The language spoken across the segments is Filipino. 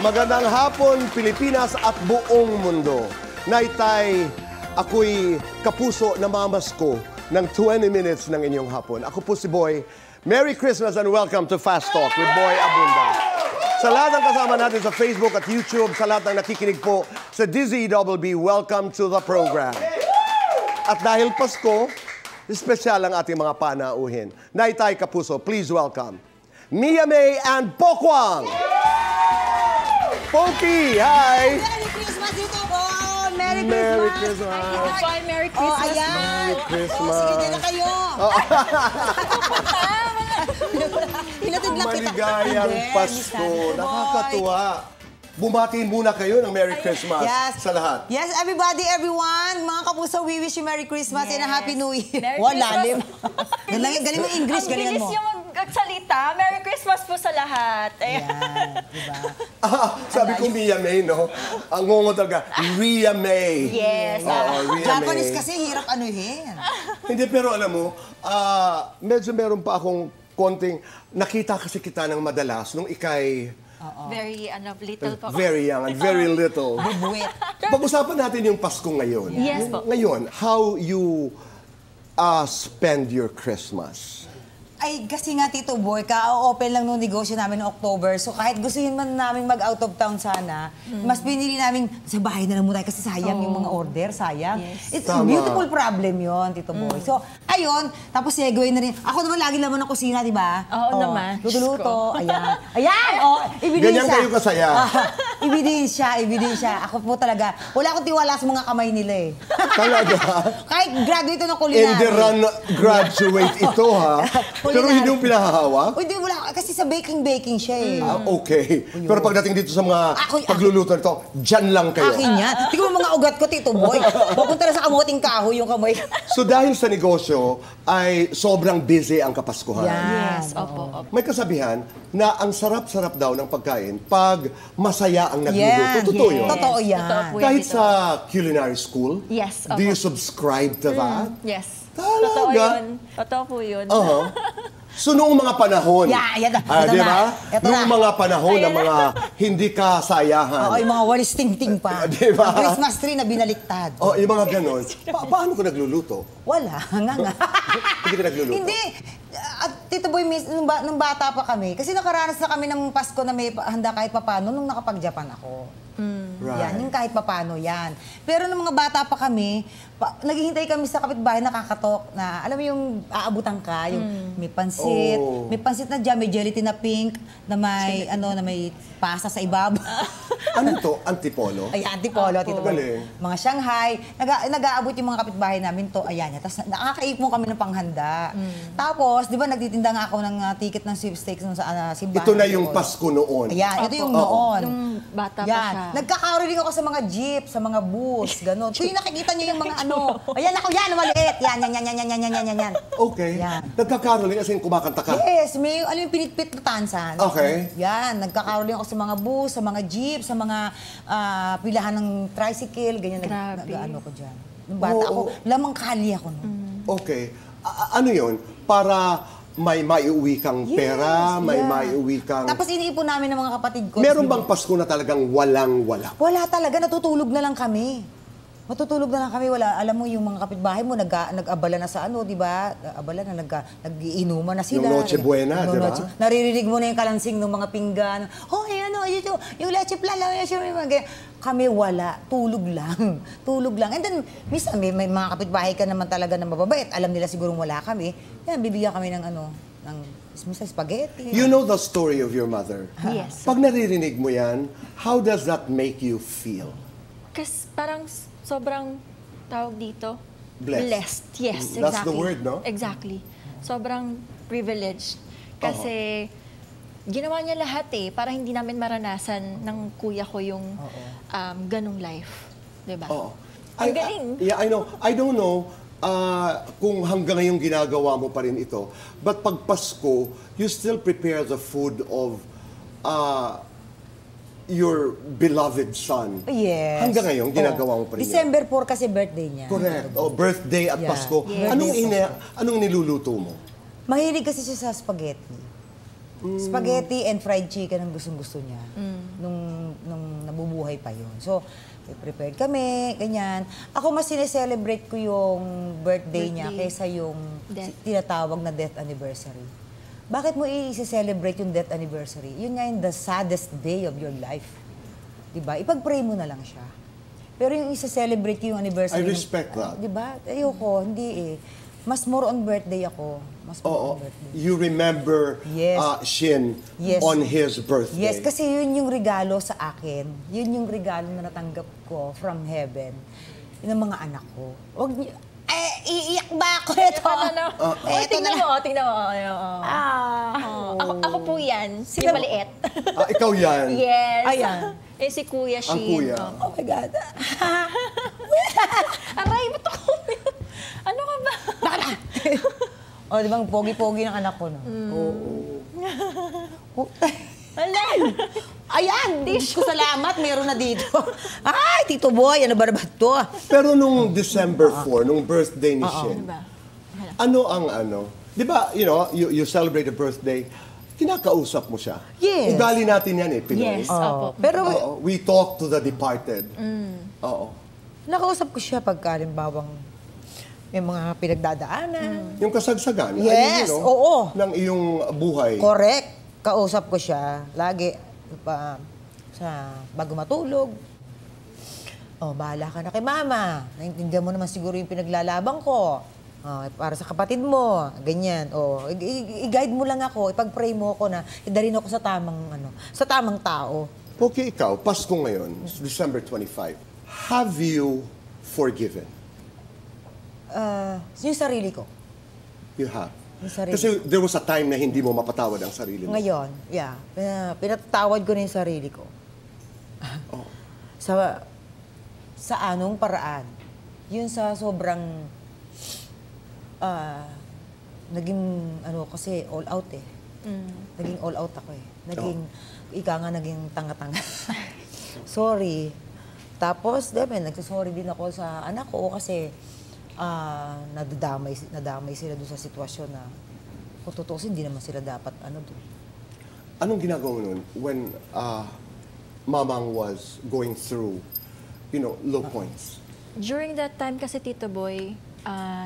Magandang hapon, Pilipinas at buong mundo. Naitay, ako'y kapuso na mamasko ng 20 minutes ng inyong hapon. Ako po si Boy. Merry Christmas and welcome to Fast Talk with Boy Abunda. Sa lahat ng kasama natin sa Facebook at YouTube, sa lahat ng nakikinig po sa DZEEB, welcome to the program. At dahil Pasko, espesyal ang ating mga panauhin. Naitay kapuso, please welcome Mia May and Pokwang! Poki, hi! Merry Christmas dito po! Merry Christmas! Merry Christmas! Oh, ayan! Merry Christmas! Oh, sige, dyan na kayo! Hinatid lang kita. Maligayang Pasko. Nakakatuwa. Bumatiin muna kayo ng Merry Christmas sa lahat. Yes, everybody, everyone. Mga kapuso, we wish you Merry Christmas and a Happy New Year. Merry Lalim. Christmas. Galing mo English, galingan mo. Ang bilis yung magsalita. Merry Christmas po sa lahat. Ayan, diba? Sabi ko Mia May, no? Ang ngongo talaga, Ria May. Yes. Ria Japanese May. kasi hirap anuhin. Hindi, pero alam mo, medyo meron pa akong konting, nakita kasi kita ng madalas nung ikay Very, little po. very young and very little. Bubuit. Pag-usapan natin yung Pasko ngayon. Yes po. Ngayon, how you spend your Christmas? Ay, kasi nga, Tito Boy, ka-open lang nung negosyo namin noong October. So, kahit gustuhin man namin mag-out of town sana, mas pinili namin, sa bahay na lang muna tayo kasi sayang yung mga order, sayang. Yes. It's a beautiful problem yon, Tito Boy. So, ayun, tapos segue na rin. Ako naman lagi naman ng kusina, di ba? Oo naman. Luto-luto, ayan. Ayan, ebidensya. Ganyan kayo kasaya. Ebidensya. Ako po talaga, wala akong tiwala sa mga kamay nila eh. Talaga? Kahit graduate ito ng culinary. Enderan graduate ito, ha? Pero hindi mo pinahahawak? Hindi, wala. Kasi sa baking siya eh. Okay. Pero pagdating dito sa mga pagluluto nito, dyan lang kayo. Akin yan. Tingnan mo mga ugat ko, Tito Boy. Papunta na sa kamuting kahoy yung kamay. So dahil sa negosyo, ay sobrang busy ang Kapaskuhan. Yes, opo. May kasabihan na ang sarap-sarap daw ng pagkain pag masaya ang nagluluto. Totoo yun? Totoo yan. Totoo po yan, Kahit Tito. sa culinary school? Yes, Do opo. you subscribe to that? Yes. Talaga? Totoo yun. Totoo po yun. So noong mga panahon, Yan. di ba? Ito Noong na. mga panahon ng mga hindi kasayahan. Oo, yung mga walis ting-ting pa. Di ba? Ang Christmas tree na binaliktad. Yung mga ganon. Paano ko nagluluto? Wala. Nga. Hindi ka nagluluto? Hindi. At Tito Boy, nung bata pa kami, kasi nakaranas na kami ng Pasko na may handa kahit papano nung nakapag-Japan ako. Right. Yan, yung kahit papano yan. Pero nung mga bata pa kami, naghihintay kami sa kapitbahay nakakatok na, alam mo yung aabutan ka, yung may pansit, may pansit na dyan, may gelatin na pink, na may, na may pasta sa ibabaw. Ano to? Antipolo? Ay, antipolo, Tito Boy. Galing. Mga Shanghai, nag-aabot yung mga kapitbahay namin to, ayan. Tapos nakakaipon kami ng panghanda. Tapos, di ba, nagtitinda nga ako ng ticket ng sweepstakes nung sa simbahan. Ito na yung Pasko noon. Ayan, ito yung noon. Nung bata pa Yan. siya. Nagkakaroling ako sa mga jeep, sa mga bus, gano'n. So yung nakikita niyo yung mga ayan ako, yan, maliit. Yan. Okay. Yan. Nagkakaroling as in kumakanta ka? Yes, may, alam yung pinitpit na tansan. Okay. Yan, nagkakaroling ako sa mga bus, sa mga jeep, sa mga pilahan ng tricycle, ganyan. Grabe. Nag-ano ko dyan. Nung bata ako, lamang kali ako nun. Okay. Ano yun? Para may maiuwi kang pera, may maiuwi kang... Tapos iniipon namin ng mga kapatid ko. Meron bang Pasko na talagang walang-wala? Wala talaga, natutulog na lang kami. Matutulog na lang kami, wala. Alam mo, yung mga kapitbahay mo, nag-abala na sa di ba? Abala na, nag-iinuman na sila. Yung Noche Buena, di ba? Naririnig mo na yung kalansing ng mga pinggan. Ito, yung leche plan lang, kami wala, tulog lang. Tulog lang. And then, minsan, may mga kapitbahay ka naman talaga na mababait. Alam nila sigurong wala kami. Yan, bibigyan kami ng minsan spaghetti. You know the story of your mother? Yes. Pag naririnig mo yan, how does that make you feel? Kasi parang sobrang tawag dito. Blessed. Yes, exactly. That's the word, no? Exactly. Sobrang privileged. Kasi ginawa niya lahat para hindi namin maranasan ng kuya ko yung ganong life. Diba? Ang galing. I know. I don't know kung hanggang ngayon ginagawa mo pa rin ito. But pag Pasko, you still prepare the food of your beloved son. Yes. Hanggang ngayon, ginagawa mo pa rin yan. December 4 kasi birthday niya. Correct. Birthday at Pasko. Yes. Anong niluluto mo? Mahilig kasi siya sa spaghetti. Spaghetti and fried chicken ang gustong-gusto niya. Nung nabubuhay pa yun. So, prepared kami, ganyan. Ako mas sineselebrate ko yung birthday niya kaysa yung tinatawag na death anniversary. Bakit mo i-celebrate yung death anniversary? Yun nga yung the saddest day of your life. Diba? Ipag-pray mo na lang siya. Pero yung i-celebrate yung anniversary... I respect that. Diba? Ayoko, hindi eh. Mas more on birthday ako. Mas more on birthday. You remember Shin on his birthday. Yes, kasi yun yung regalo sa akin. Yun yung regalo na natanggap ko from heaven. Yun ang mga anak ko. Huwag niyo... iiyak ba ako ito? Tingnan mo. Ako po yan. Si maliit. Ikaw yan. Yes. Ayan. Si Kuya Shin. Ang kuya. Oh my God. Aray, ba't ako? Ano ka ba? O, di ba, pogi-pogi ng anak ko, no? Alay! Ayan! Diyos ko salamat, meron na dito. Ay, Tito Boy, ano ba to? Pero nung December 4, nung birthday ni Shin, Diba? ano ang di ba, you celebrate a birthday, kinakausap mo siya. Yes. Ugali natin yan eh, Pinoy. Yes, opo. Pero, We talk to the departed. Oo. nakausap ko siya pagka, halimbawang, may mga pinagdadaanan. Yung kasagsagan. Yes, oo. Ng iyong buhay. Correct. Kausap ko siya lagi bago matulog. Oh, bahala ka na kay mama. Naintindihan mo naman siguro yung pinaglalabang ko. Oh, para sa kapatid mo, ganyan. Oh, i-guide mo lang ako, ipag-pray mo ako na idalhin ako sa tamang tao. Okay, ikaw, Pasko ngayon, December 25. Have you forgiven? Yung sarili ko. You have. Yung sarili. Kasi there was a time na hindi mo mapatawad ang sarili mo. Ngayon, yeah. Pinatawad ko na yung sarili ko. Sa anong paraan? Yun sa sobrang naging kasi all out eh. Naging all out ako eh. Naging tanga-tanga. Sorry. Tapos, nagsasorry din ako sa anak ko kasi nadamay sila doon sa sitwasyon na kung tutusin, hindi naman sila dapat doon. Anong ginagawa mo nun when Mamang was going through, low points? During that time kasi, Tito Boy,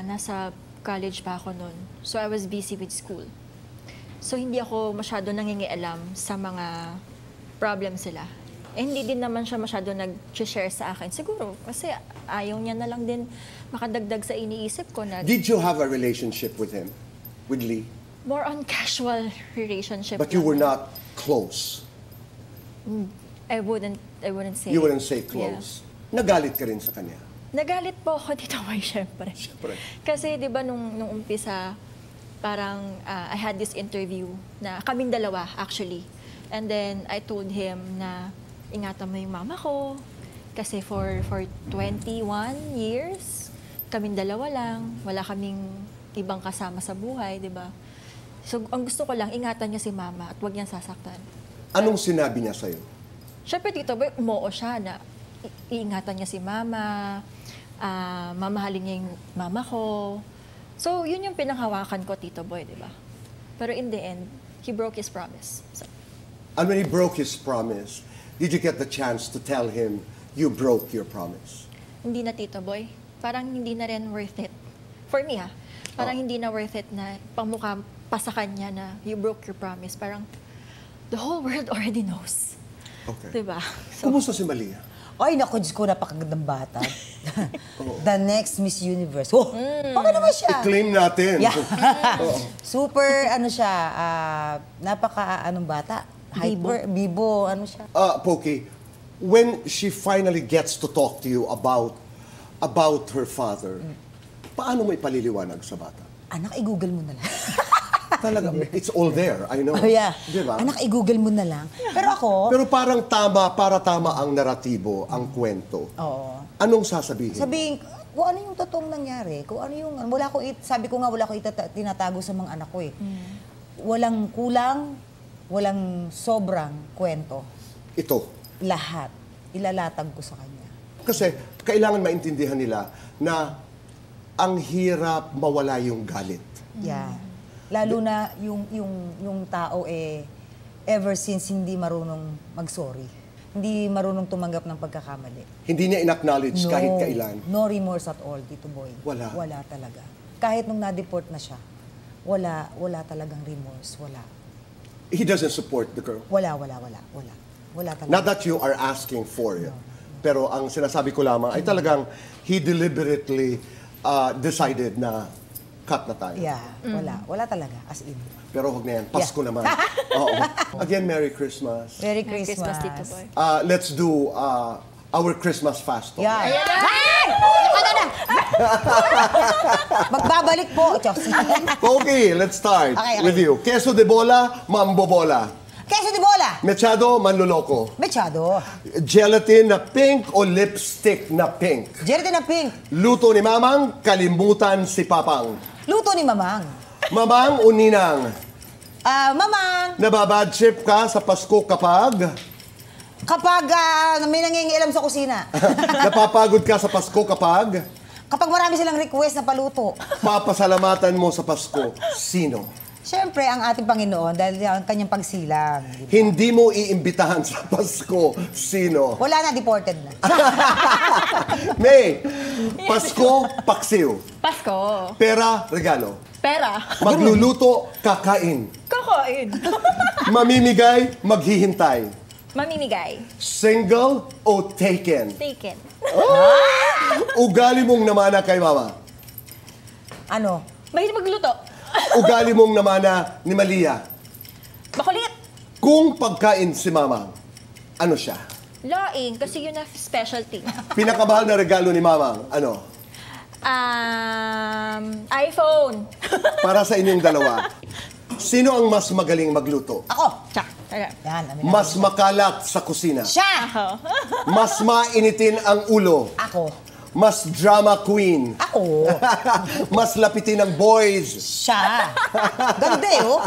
nasa college pa ako noon. So, I was busy with school. So, hindi ako masyado nangingialam sa mga problems sila. Hindi din naman siya masyado nag-share sa akin. Siguro, kasi ayaw niya na lang din makadagdag sa iniisip ko na... Did you have a relationship with him? With Lee? More on casual relationship. But you were not close? I wouldn't say. You wouldn't say close? Yeah. Nagalit ka rin sa kanya? Nagalit po ako, Tito Boy, syempre. Kasi, di ba, nung umpisa, parang I had this interview na kaming dalawa, actually. And then, I told him na ingatan mo yung mama ko. Kasi for 21 years, kaming dalawa lang. Wala kaming ibang kasama sa buhay, di ba? So, ang gusto ko lang, ingatan niya si mama at huwag niyang sasaktan. Anong sinabi niya sa'yo? Siyempre, Tito Boy, umoo siya na iingatan niya si mama, mamahalin niya yung mama ko. So, yun yung pinanghawakan ko, Tito Boy, di ba? Pero in the end, he broke his promise. So, and when he broke his promise, did you get the chance to tell him you broke your promise? Hindi na, Tito Boy. Parang hindi na rin worth it. For me, parang hindi na worth it na pangmukha pa sa kanya na you broke your promise. Parang the whole world already knows. Okay. Diba? So, kumusta si Malia? Ay, naku, Diyos ko, napakagandang bata. The next Miss Universe. Oh, baka naman siya. I-claim natin. Yeah. Super, siya, bata. Hyper, bibo, siya. Pokey, when she finally gets to talk to you about her father, paano mo ipaliliwanag sa bata? Anak, i-google mo na lang. Talaga, it's all there, I know. Oh, yeah. Diba? Anak, i-google mo na lang. Pero ako... Pero parang tama ang naratibo, ang kwento. Oo. Anong sasabihin? Sabihin, kung ano yung totoong nangyari, kung ano yung... sabi ko nga, wala ko tinatago sa mga anak ko eh. Walang kulang, walang sobrang kwento. Ito. Lahat. Ilalatag ko sa kanya. Kasi kailangan maintindihan nila na ang hirap mawala yung galit. Yeah. Lalo na yung tao ever since hindi marunong mag-sorry. hindi marunong tumanggap ng pagkakamali. Hindi niya in-acknowledge kahit kailan. No remorse at all, Tito Boy. Wala. Wala talaga. Kahit nung na-deport na siya, wala talagang remorse. Wala. He doesn't support the girl. Wala talaga. Not that you are asking for it. Pero ang sinasabi ko lamang ay talagang he deliberately decided na cut na tayo. Yeah, wala talaga, as in. Pero huwag na yan, Pasko naman. Oo. Again, Merry Christmas. Merry Merry Christmas. Christmas, Tito Boy. Let's do our Christmas fast talk. Yeah. Ay! Ano na? Magbabalik po. Okay, let's start Okay. with you. Queso de bola, mambobola. Queso de bola. Mechado, manloloko. Mechado. Gelatin na pink o lipstick na pink. Gelatin na pink. Luto ni Mamang, kalimutan si Papang. Luto ni Mamang. Mamang o Ninang, Mamang, nababad trip ka sa Pasko kapag kapag may nangingialam sa kusina, napapagod ka sa Pasko kapag kapag marami silang request na paluto, papasalamatan mo sa Pasko. Sino? siyempre ang ating Panginoon dahil ang kanyang pagsilang. Di ba? Hindi mo iimbitahan sa Pasko. Sino? Wala na, deported na. May, Pasko, paksiw. Pasko. Pera, regalo. Pera. Magluluto, kakain. Kakain. Mamimigay, maghihintay. Mamimigay. Single o taken? Taken. Ugali mong namana kay mama. Ano? Mahilig magluto. Ugali mong namana ni Malia. Makulit. Kung pagkain si mama, ano siya? Laing, kasi yun na specialty. Pinakamahal na regalo ni mama, ano? iPhone. Para sa inyong dalawa. Sino ang mas magaling magluto? Ako. Tsak. Okay. Yan, amin na. Mas makalat sa kusina. Siya. Mas mainitin ang ulo. Ako. Mas drama queen. Ako. Mas lapitin ang boys. Siya. Ganda eh, oh.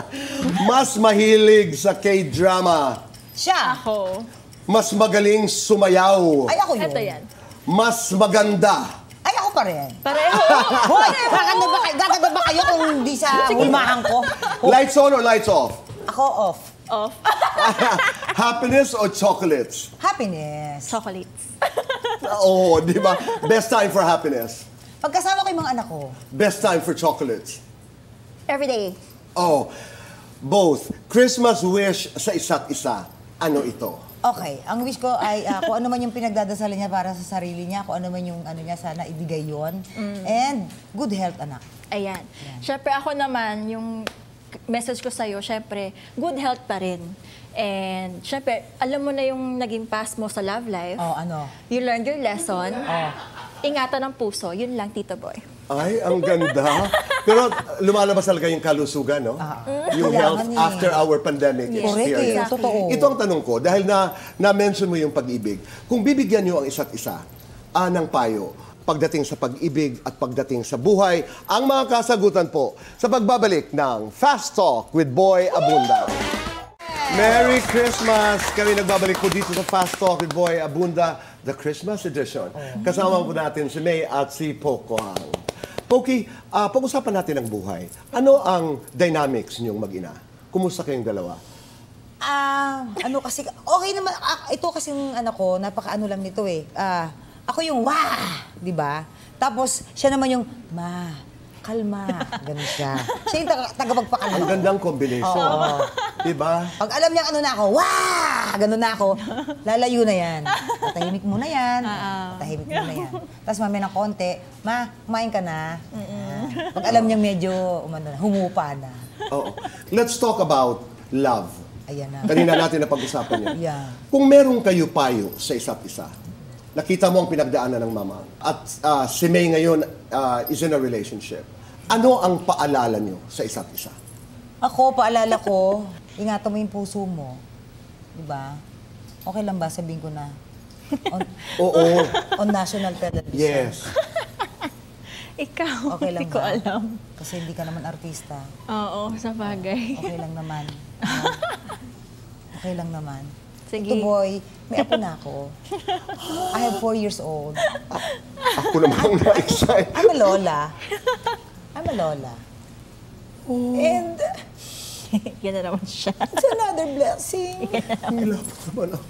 Mas mahilig sa K-drama. Siya. Ako. Mas magaling sumayaw. Ay, ako yun. Ito yan. Mas maganda. Ay, ako pa rin. Pareho. Hoy, gaganda ba kayo kung hindi sa hulmahan ko? Lights on or lights off? Ako off. Off. Happiness or chocolates? Happiness. Chocolates. Oo, di ba? Best time for happiness. Pagkasama ko yung mga anak ko, Best time for chocolates. Every day. Oh, both. Christmas wish sa isa't isa. Ano ito? okay, ang wish ko ay kung ano man yung pinagdadasalan niya para sa sarili niya, kung ano man yung ano niya, sana ibigay yon. And good health, anak. Ayan. Siyempre ako naman, yung message ko sa'yo, siyempre, good health pa rin. And siyempre, alam mo na yung naging past mo sa love life. Oh, ano? You learned your lesson. Oh. Ingatan ng puso. Yun lang, Tito Boy. Ay, ang ganda. Pero lumalabas talaga yung kalusugan, no? Yung health Kailangan after our pandemic Yes. Correct eh, experience. totoo. Ito ang tanong ko, dahil na-mention mo yung pag-ibig. Kung bibigyan nyo ang isa't isa ng payo, pagdating sa pag-ibig at pagdating sa buhay, ang mga kasagutan po sa pagbabalik ng Fast Talk with Boy Abunda. Merry Christmas! Kami nagbabalik po dito sa Fast Talk with Boy Abunda, the Christmas edition. Kasama po natin si May at si Poco Hang. Poki, pag-usapan natin ang buhay. Ano ang dynamics niyong mag-ina? Kumusta kayong dalawa? Ano kasi, okay naman, ito kasi yung anak ko, napaka-ano lang nito eh. Ako yung wah, di ba? Tapos, siya naman yung ma, kalma, ganun siya. Siya yung tagapagpakalma. Ang gandang combination. Di ba? Pag alam niya ano na ako, wah! Ganun na ako, lalayo na yan. Tahimik muna yan. Tahimik muna yan. Tapos mamaya ng konti, ma, kumain ka na. Pag alam niya medyo humupa na. Oo. Let's talk about love. Ayan na. Kanina natin napag-usapan yan. Yeah. Kung meron kayo payo sa isa't isa, nakita mo ang pinagdaanan ng mama, at si May ngayon is in a relationship, ano ang paalala nyo sa isa't isa? Ako, paalala ko, ingatan mo yung puso mo. Diba? Okay lang ba? Sabihin ko na. Oo. On national television. Yes. Ikaw, Okay lang hindi ko ba? alam. Kasi hindi ka naman artista. Oo, sa bagay. Okay lang naman. Okay lang naman. Sige. Ito boy, may apo na ako. I have 4 years old. Ako naman na-excite. I'm a lola. I'm a lola. And Yan na naman siya. it's another blessing. Ang lapot naman ako.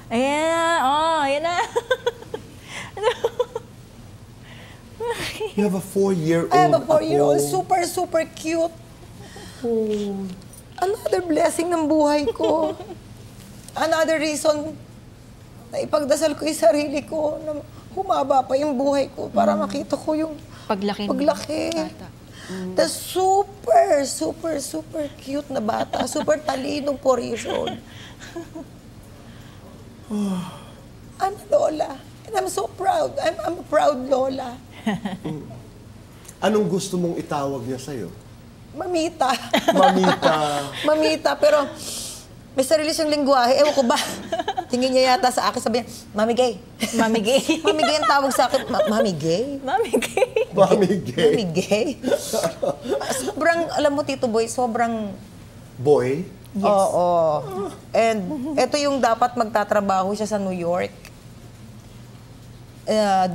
Ayan, ayan na. You have a 4-year-old I have a 4-year-old, apo. super, super cute. Another blessing ng buhay ko. Another reason na ipagdasal ko yung sarili ko na humaba pa yung buhay ko para makita ko yung Paglaki. Bata. The super, super, super cute na bata. Super talinong 4 years old. I'm a lola. And I'm so proud. I'm a proud lola. Anong gusto mong itawag niya sa'yo? Mamita. Mamita. Mamita, pero may sarili siyang lingwahe. Ewan ko ba? Tingin niya yata sa akin, sabi niya, Mami Gay. Mami Gay. Mami Gay ang tawag sa akin. Mami Gay? Mami Gay. Mami Gay. Mami Gay? Sobrang, alam mo, Tito Boy, sobrang... Boy? Yes. Oo. And ito yung dapat magtatrabaho siya sa New York.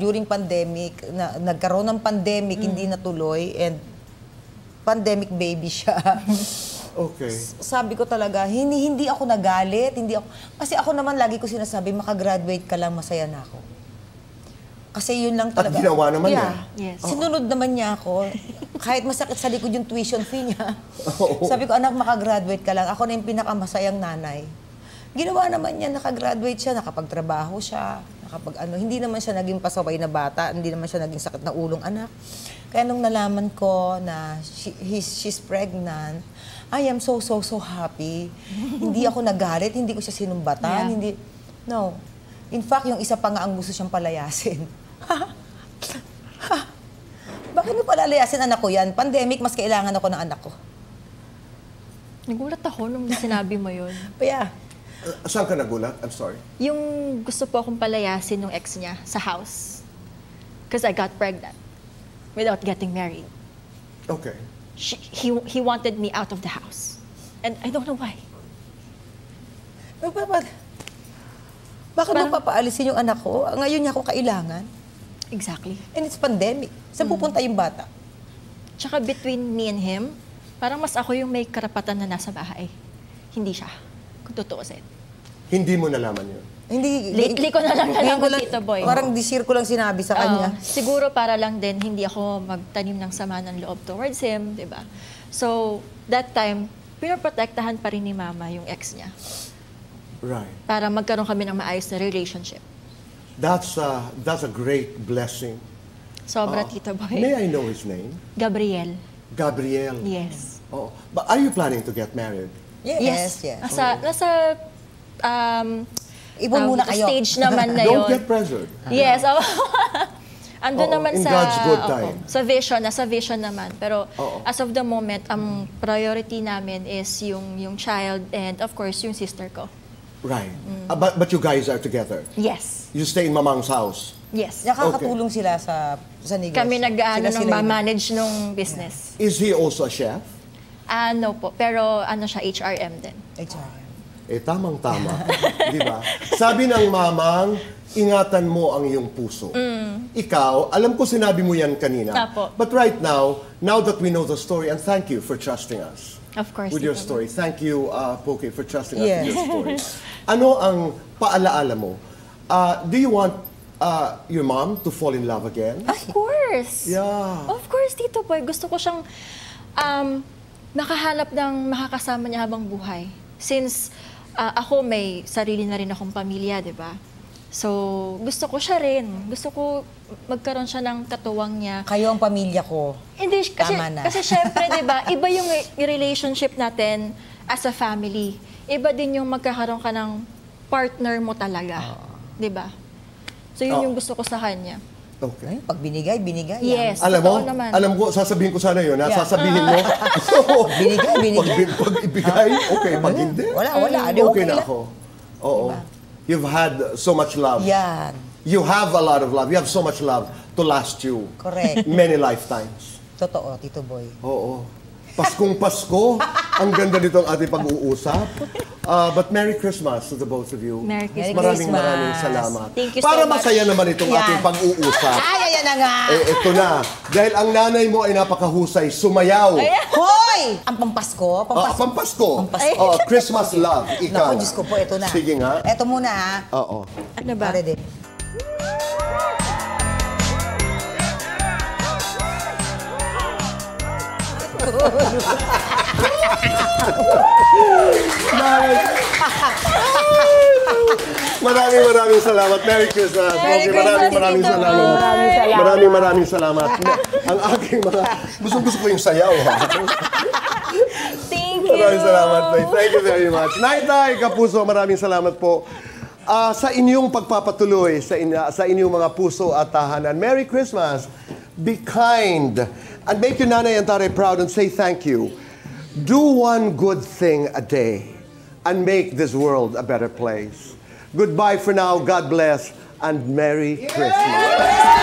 During pandemic, nagkaroon ng pandemic, hindi natuloy, and pandemic baby siya. Okay. Sabi ko talaga, hindi ako nagalit, kasi ako naman lagi ko sinasabi, makagraduate ka lang, masaya na ako. Kasi yun lang talaga. At ginawa naman niya. Yes. Sinunod naman niya ako. Kahit masakit sa likod yung tuition fee niya. Oo. Sabi ko, anak, makagraduate ka lang. Ako na yung pinakamasayang nanay. Ginawa naman niya, nakagraduate siya, nakapagtrabaho siya, hindi naman siya naging pasaway na bata, hindi naman siya naging sakit na ulong anak. Kaya nung nalaman ko na she's pregnant, I am so happy. Hindi ako nagalit, hindi ko siya sinumbatan, Yeah. No. In fact, yung isa pa nga ang gusto siyang palayasin. Bakit mo palalayasin anak ko yan? Pandemic, mas kailangan ako ng anak ko. Nagulat ako nung sinabi mo yun. Kaya, Saan ka nagulat? I'm sorry. Yung gusto po akong palayasin ng ex niya sa house. Because I got pregnant without getting married. Okay. He wanted me out of the house. And I don't know why. bakit mo papaalisin yung anak ko? Ngayon niya ako kailangan. Exactly. And it's pandemic. Saan pupunta yung bata? Tsaka between me and him, parang mas ako yung may karapatan na nasa bahay. Hindi siya. Kung tutuusin. Hindi mo nalaman yun. Hindi. Lately ko na lang nalaman, Tito Boy. Parang disir ko lang sinabi sa kanya. Siguro para lang din hindi ako magtanim ng sama ng loob towards him, di ba? So, that time, pinoprotektahan pa rin ni Mama yung ex niya. Right. Para magkaroon kami ng maayos na relationship. That's a great blessing. Sobra, Tito Boy. May I know his name? Gabriel. Gabriel. Yes. Oh. But are you planning to get married? Yes. Nasa Ibon muna kayo. stage naman na yun. Don't get pressured. Yes. Andun Oo, naman in sa... God's good time. Sa vision naman. Pero Oo. as of the moment, ang priority namin is yung child and of course yung sister ko. Right. But you guys are together. Yes. You stay in Mamang's house. Yes. Nakakatulong sila sa negosyo. Kami Sila yung- manage nung business. Is he also a chef? No po. Pero siya, HRM din. HR. Tamang-tama. Di ba? Sabi ng mamang, ingatan mo ang iyong puso. Ikaw, alam ko sinabi mo yan kanina. Apo. But right now that we know the story, and thank you for trusting us Of course. with your Tito story. Boy. Thank you, Poke, for trusting us Yes. with your story. Ano ang paalaala mo? Do you want your mom to fall in love again? Of course. Yeah. Of course, Tito Boy. Gusto ko siyang makahanap ng makakasama niya habang buhay. Since ako may sarili na rin akong pamilya, di ba? So, gusto ko siya rin. Gusto ko magkaroon siya ng katuwang niya. Kayo ang pamilya ko. Hindi, kasi, Tama na. kasi syempre, di ba, iba yung relationship natin as a family. Iba din yung magkakaroon ka ng partner mo talaga. Di ba? So, yun yung gusto ko sa kanya. Okay. Pag binigay. Yes. Alam mo, totoo naman. alam ko, sasabihin ko sana yun. Yeah. Sasabihin mo. Binigay. Pag ibigay, okay. Pag hindi, Wala. okay na ako. Oo. You've had so much love. Yan. You have a lot of love. You have so much love to last you Correct. many lifetimes. Totoo, Tito Boy. Oo. Paskong Pasko. Ang ganda nito ang ating pag-uusap. But Merry Christmas to the both of you. Merry Christmas. Maraming salamat. Thank you so Para much. masaya naman itong Yan. ating pag-uusap. Ay, ayan na nga. Ito na. Dahil ang nanay mo ay napakahusay, sumayaw. Hoy! Ang pampasko. Pampasko. Pampasko. Christmas love. Ika Naku, nga. Diyos ko po, ito na. Sige nga. Ito muna, ha? Oo. Ano ba? Ready? Maraming salamat. Merry Christmas. Merry Okay, Christmas, maraming Tito salamat. Boy. Maraming salamat. Ang aking mga... Gusto ko yung sayaw. Ha? Thank you. Maraming salamat. Thank you very much. Nay, Kapuso, maraming salamat po. Sa inyong pagpapatuloy, sa inyong mga puso at tahanan. Merry Christmas. Be kind. And make your nanay and tatay proud and say thank you. Do one good thing a day and make this world a better place. Goodbye for now. God bless and Merry Christmas.